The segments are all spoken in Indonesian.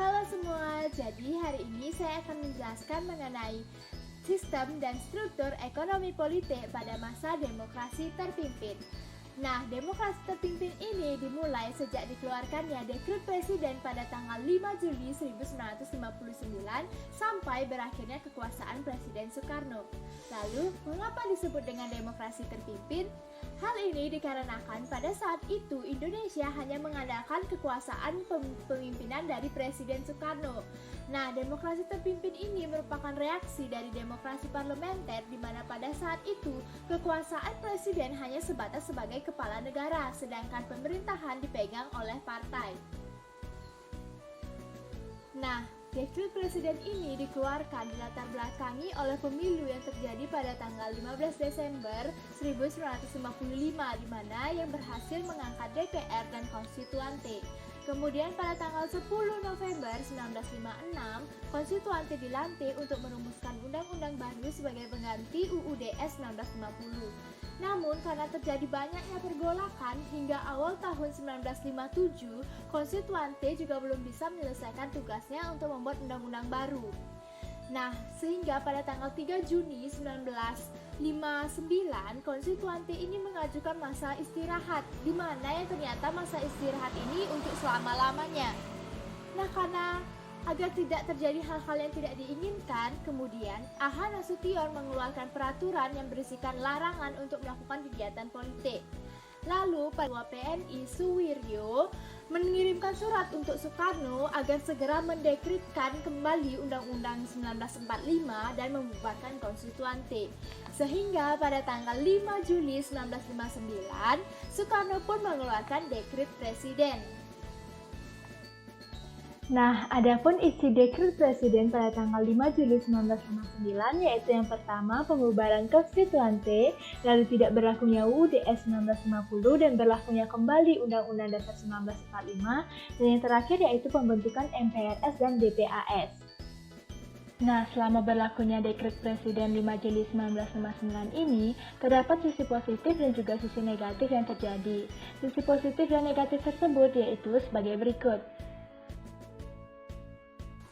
Halo semua, jadi hari ini saya akan menjelaskan mengenai sistem dan struktur ekonomi politik pada masa demokrasi terpimpin. Nah, demokrasi terpimpin ini dimulai sejak dikeluarkannya Dekret Presiden pada tanggal 5 Juli 1959 sampai berakhirnya kekuasaan Presiden Soekarno. Lalu, mengapa disebut dengan demokrasi terpimpin? Hal ini dikarenakan pada saat itu Indonesia hanya mengandalkan kekuasaan pemimpinan dari Presiden Soekarno. Nah, demokrasi terpimpin ini merupakan reaksi dari demokrasi parlementer di mana pada saat itu kekuasaan presiden hanya sebatas sebagai kepala negara, sedangkan pemerintahan dipegang oleh partai. Nah, Dekret Presiden ini dikeluarkan dilatar belakangi oleh pemilu yang terjadi pada tanggal 15 Desember 1955 di mana yang berhasil mengangkat DPR dan Konstituante. Kemudian pada tanggal 10 November 1956, Konstituante dilantik untuk merumuskan undang-undang baru sebagai pengganti UUD 1950. Namun karena terjadi banyaknya pergolakan hingga awal tahun 1957, Konstituante juga belum bisa menyelesaikan tugasnya untuk membuat undang-undang baru. Nah, sehingga pada tanggal 3 Juni 1959, Konstituante ini mengajukan masa istirahat, di mana yang ternyata masa istirahat ini untuk selama-lamanya. Nah, karena agar tidak terjadi hal-hal yang tidak diinginkan, kemudian A.H. Nasution mengeluarkan peraturan yang berisikan larangan untuk melakukan kegiatan politik. Lalu, Ketua PNI Suwiryo mengirimkan surat untuk Soekarno agar segera mendekretkan kembali Undang-Undang 1945 dan membubarkan Konstituante. Sehingga pada tanggal 5 Juli 1959, Soekarno pun mengeluarkan Dekret Presiden. Nah, adapun isi Dekret Presiden pada tanggal 5 Juli 1959 yaitu yang pertama pembubaran Konstituante, lalu tidak berlakunya UUD 1950 dan berlakunya kembali Undang-Undang Dasar 1945, dan yang terakhir yaitu pembentukan MPRS dan DPAS. Nah, selama berlakunya Dekret Presiden 5 Juli 1959 ini, terdapat sisi positif dan juga sisi negatif yang terjadi. Sisi positif dan negatif tersebut yaitu sebagai berikut.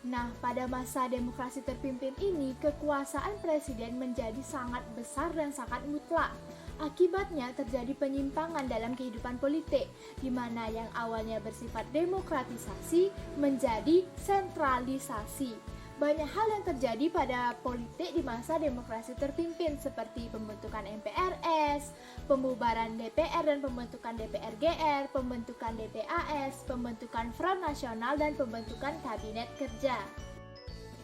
Nah, pada masa demokrasi terpimpin ini, kekuasaan presiden menjadi sangat besar dan sangat mutlak. Akibatnya terjadi penyimpangan dalam kehidupan politik, di mana yang awalnya bersifat demokratisasi menjadi sentralisasi. Banyak hal yang terjadi pada politik di masa demokrasi terpimpin seperti pembentukan MPRS, pembubaran DPR dan pembentukan DPRGR, pembentukan DPAS, pembentukan Front Nasional dan pembentukan Kabinet Kerja.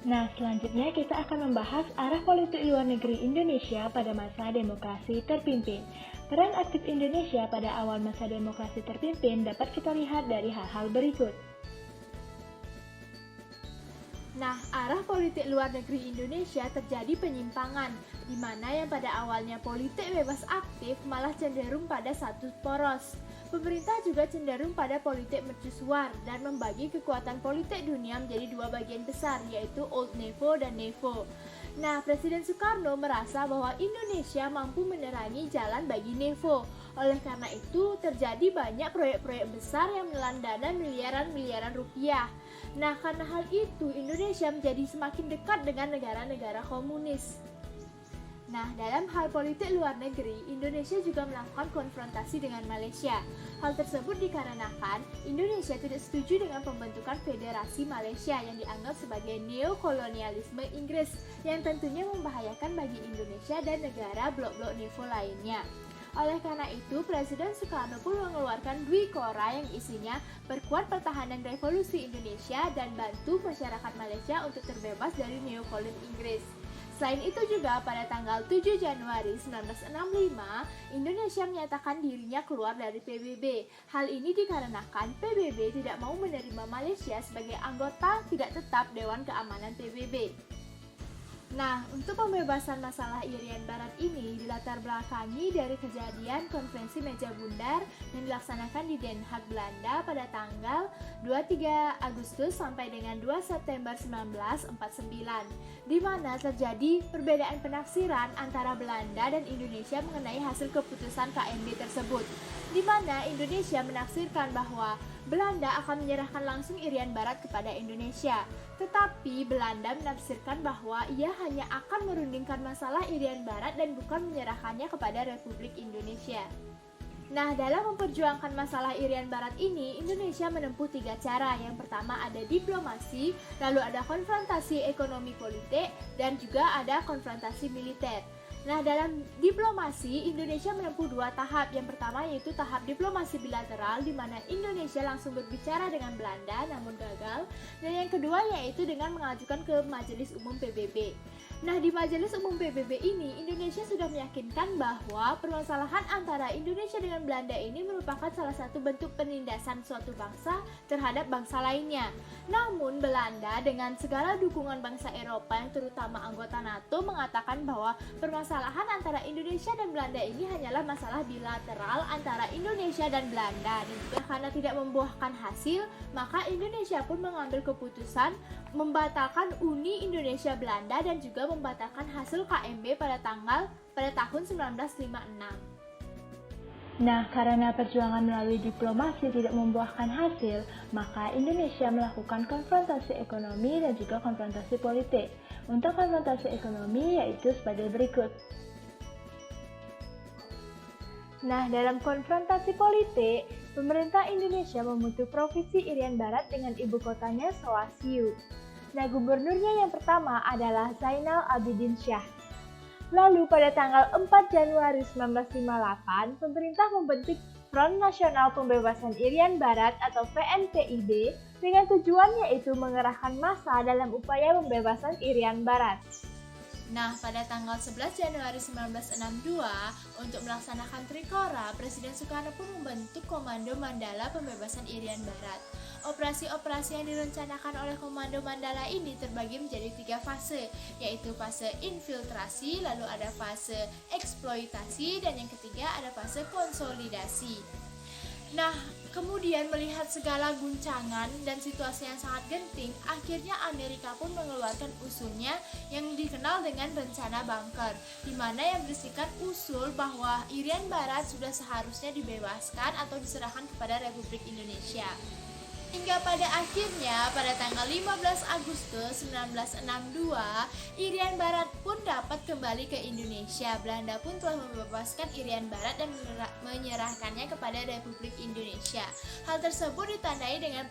Nah, selanjutnya kita akan membahas arah politik luar negeri Indonesia pada masa demokrasi terpimpin. Peran aktif Indonesia pada awal masa demokrasi terpimpin dapat kita lihat dari hal-hal berikut. Nah, arah politik luar negeri Indonesia terjadi penyimpangan, di mana yang pada awalnya politik bebas aktif malah cenderung pada satu poros. Pemerintah juga cenderung pada politik mercusuar dan membagi kekuatan politik dunia menjadi dua bagian besar, yaitu Old NEVO dan NEVO. Nah, Presiden Soekarno merasa bahwa Indonesia mampu menerangi jalan bagi NEVO. Oleh karena itu, terjadi banyak proyek-proyek besar yang menelan dana miliaran-miliaran rupiah. Nah, karena hal itu, Indonesia menjadi semakin dekat dengan negara-negara komunis. Nah, dalam hal politik luar negeri, Indonesia juga melakukan konfrontasi dengan Malaysia. Hal tersebut dikarenakan Indonesia tidak setuju dengan pembentukan Federasi Malaysia yang dianggap sebagai neokolonialisme Inggris, yang tentunya membahayakan bagi Indonesia dan negara blok-blok NEVO lainnya. Oleh karena itu, Presiden Soekarno pun mengeluarkan Dwi Kora yang isinya perkuat pertahanan revolusi Indonesia dan bantu masyarakat Malaysia untuk terbebas dari neokolon Inggris. Selain itu juga pada tanggal 7 Januari 1965, Indonesia menyatakan dirinya keluar dari PBB. Hal ini dikarenakan PBB tidak mau menerima Malaysia sebagai anggota tidak tetap Dewan Keamanan PBB. Nah, untuk pembebasan masalah Irian Barat ini dilatar belakangi dari kejadian konferensi meja bundar yang dilaksanakan di Den Haag, Belanda pada tanggal 23 Agustus sampai dengan 2 September 1949, di mana terjadi perbedaan penafsiran antara Belanda dan Indonesia mengenai hasil keputusan KMB tersebut. di mana Indonesia menafsirkan bahwa Belanda akan menyerahkan langsung Irian Barat kepada Indonesia. Tetapi Belanda menafsirkan bahwa ia hanya akan merundingkan masalah Irian Barat dan bukan menyerahkannya kepada Republik Indonesia. Nah, dalam memperjuangkan masalah Irian Barat ini, Indonesia menempuh 3 cara. Yang pertama ada diplomasi, lalu ada konfrontasi ekonomi politik, dan juga ada konfrontasi militer. Nah, dalam diplomasi, Indonesia menempuh 2 tahap. Yang pertama yaitu tahap diplomasi bilateral, di mana Indonesia langsung berbicara dengan Belanda namun gagal. Dan yang kedua yaitu dengan mengajukan ke Majelis Umum PBB. Nah, di Majelis Umum PBB ini, Indonesia sudah meyakinkan bahwa permasalahan antara Indonesia dengan Belanda ini merupakan salah satu bentuk penindasan suatu bangsa terhadap bangsa lainnya. Namun, Belanda dengan segala dukungan bangsa Eropa yang terutama anggota NATO mengatakan bahwa permasalahan antara Indonesia dan Belanda ini hanyalah masalah bilateral antara Indonesia dan Belanda. Dan juga karena tidak membuahkan hasil, maka Indonesia pun mengambil keputusan membatalkan Uni Indonesia-Belanda dan juga membatalkan hasil KMB pada tahun 1956. Nah, karena perjuangan melalui diplomasi tidak membuahkan hasil, maka Indonesia melakukan konfrontasi ekonomi dan juga konfrontasi politik. Untuk konfrontasi ekonomi yaitu sebagai berikut. Nah, dalam konfrontasi politik, pemerintah Indonesia membentuk Provinsi Irian Barat dengan ibu kotanya Sawasyu. Nah, gubernurnya yang pertama adalah Zainal Abidin Shah. Lalu pada tanggal 4 Januari 1958, pemerintah membentuk Front Nasional Pembebasan Irian Barat atau FNPIB dengan tujuan yaitu mengerahkan massa dalam upaya pembebasan Irian Barat. Nah, pada tanggal 11 Januari 1962, untuk melaksanakan Trikora, Presiden Soekarno pun membentuk Komando Mandala Pembebasan Irian Barat. Operasi-operasi yang direncanakan oleh Komando Mandala ini terbagi menjadi 3 fase, yaitu fase infiltrasi, lalu ada fase eksploitasi, dan yang ketiga ada fase konsolidasi. Nah, kemudian melihat segala guncangan dan situasi yang sangat genting, akhirnya Amerika pun mengeluarkan usulnya yang dikenal dengan rencana bunker, di mana yang berisikan usul bahwa Irian Barat sudah seharusnya dibebaskan atau diserahkan kepada Republik Indonesia. Hingga pada akhirnya pada tanggal 15 Agustus 1962, Irian Barat pun dapat kembali ke Indonesia. Belanda pun telah membebaskan Irian Barat dan menyerahkannya kepada Republik Indonesia. Hal tersebut ditandai dengan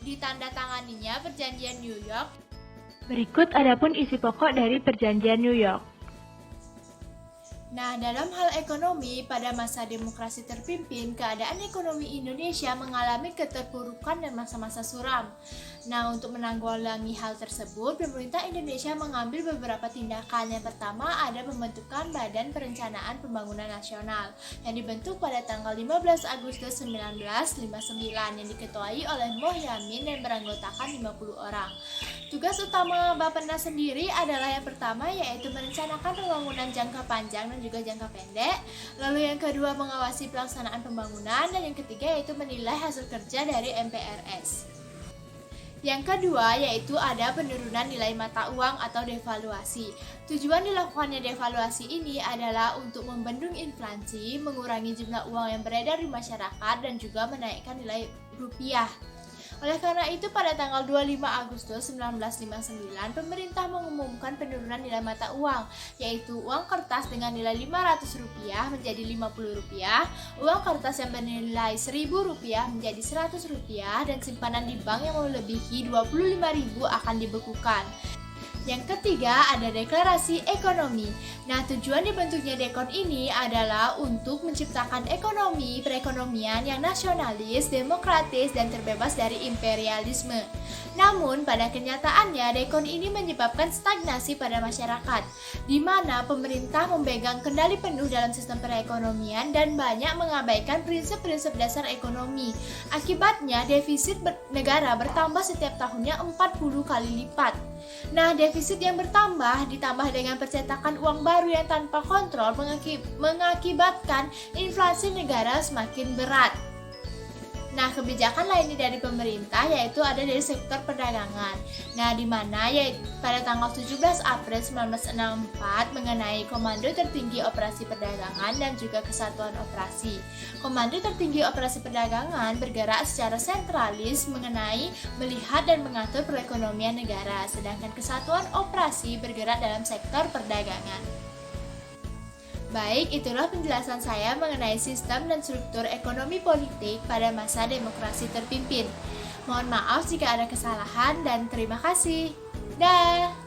ditandatanganinya Perjanjian New York. Berikut adapun isi pokok dari Perjanjian New York. Nah, dalam hal ekonomi, pada masa demokrasi terpimpin, keadaan ekonomi Indonesia mengalami keterpurukan dan masa-masa suram. Nah, untuk menanggulangi hal tersebut, pemerintah Indonesia mengambil beberapa tindakan. Yang pertama, ada pembentukan Badan Perencanaan Pembangunan Nasional yang dibentuk pada tanggal 15 Agustus 1959 yang diketuai oleh Moh Yamin dan beranggotakan 50 orang. Tugas utama Bappenas sendiri adalah yang pertama yaitu merencanakan pembangunan jangka panjang dan juga jangka pendek. Lalu yang kedua mengawasi pelaksanaan pembangunan dan yang ketiga yaitu menilai hasil kerja dari MPRS. Yang kedua yaitu ada penurunan nilai mata uang atau devaluasi. Tujuan dilakukannya devaluasi ini adalah untuk membendung inflasi, mengurangi jumlah uang yang beredar di masyarakat dan juga menaikkan nilai rupiah. Oleh karena itu, pada tanggal 25 Agustus 1959, pemerintah mengumumkan penurunan nilai mata uang, yaitu uang kertas dengan nilai Rp500 menjadi Rp50, uang kertas yang bernilai Rp1.000 menjadi Rp100, dan simpanan di bank yang melebihi Rp25.000 akan dibekukan. Yang ketiga ada deklarasi ekonomi. Nah, tujuan dibentuknya Dekon ini adalah untuk menciptakan ekonomi perekonomian yang nasionalis, demokratis, dan terbebas dari imperialisme. Namun, pada kenyataannya Dekon ini menyebabkan stagnasi pada masyarakat, di mana pemerintah memegang kendali penuh dalam sistem perekonomian dan banyak mengabaikan prinsip-prinsip dasar ekonomi. Akibatnya, defisit negara bertambah setiap tahunnya 40 kali lipat. Nah, defisit yang bertambah ditambah dengan percetakan uang baru yang tanpa kontrol mengakibatkan inflasi negara semakin berat. Nah, kebijakan lainnya dari pemerintah yaitu ada dari sektor perdagangan. Nah, di mana yaitu pada tanggal 17 April 1964 mengenai Komando Tertinggi Operasi Perdagangan dan juga Kesatuan Operasi. Komando Tertinggi Operasi Perdagangan bergerak secara sentralis mengenai melihat dan mengatur perekonomian negara, sedangkan Kesatuan Operasi bergerak dalam sektor perdagangan. Baik, itulah penjelasan saya mengenai sistem dan struktur ekonomi politik pada masa demokrasi terpimpin. Mohon maaf jika ada kesalahan dan terima kasih. Dah.